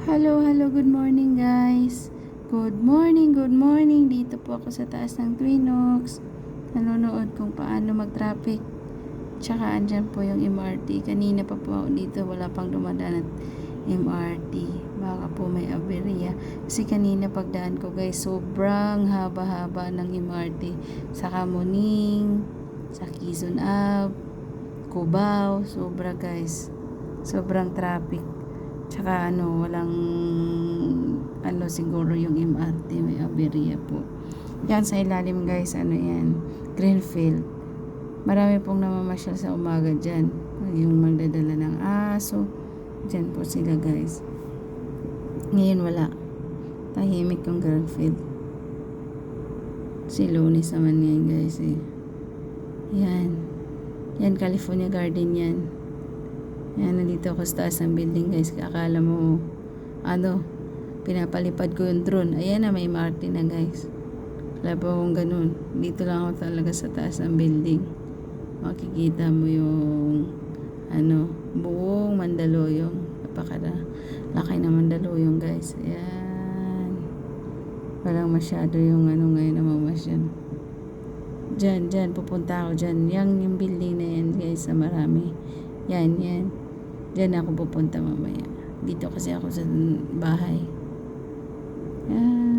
Hello, good morning guys. Good morning. Dito po ako sa taas ng Twin Oaks. Nanonood kung paano mag-traffic. Tsaka andyan po yung MRT. Kanina pa po ako dito, wala pang dumadaan at MRT. Baka po may aberya. Kasi kanina pagdaan ko guys, sobrang haba-haba ng MRT. Sa Kamuning, sa Quezon Ave, Cubao, sobra guys. Sobrang traffic. Tsaka walang siguro yung MRT may aberya po. Yan sa ilalim guys, yan, Greenfield. Marami pong namamasyal sa umaga dyan. Yung magdadala ng aso. Dyan po sila guys. Ngayon wala. Tahimik yung Greenfield. Si Lunis naman yan guys eh. Yan. Yan, California Garden yan. Yan, nandito ako sa taas ng building guys. Akala mo, pinapalipad ko yung drone. Ayan na, may MRT na guys. Wala pa akong ganun. Dito lang ako talaga sa taas ng building. Makikita mo yung, buong Mandaluyong. Laki na Mandaluyong guys. Ayan. Walang masyado yung ngayon na mamasyal. Diyan, pupunta ako dyan. Yung building na yan guys, sa marami. Yan. Diyan ako pupunta mamaya. Dito kasi ako sa bahay. Yan.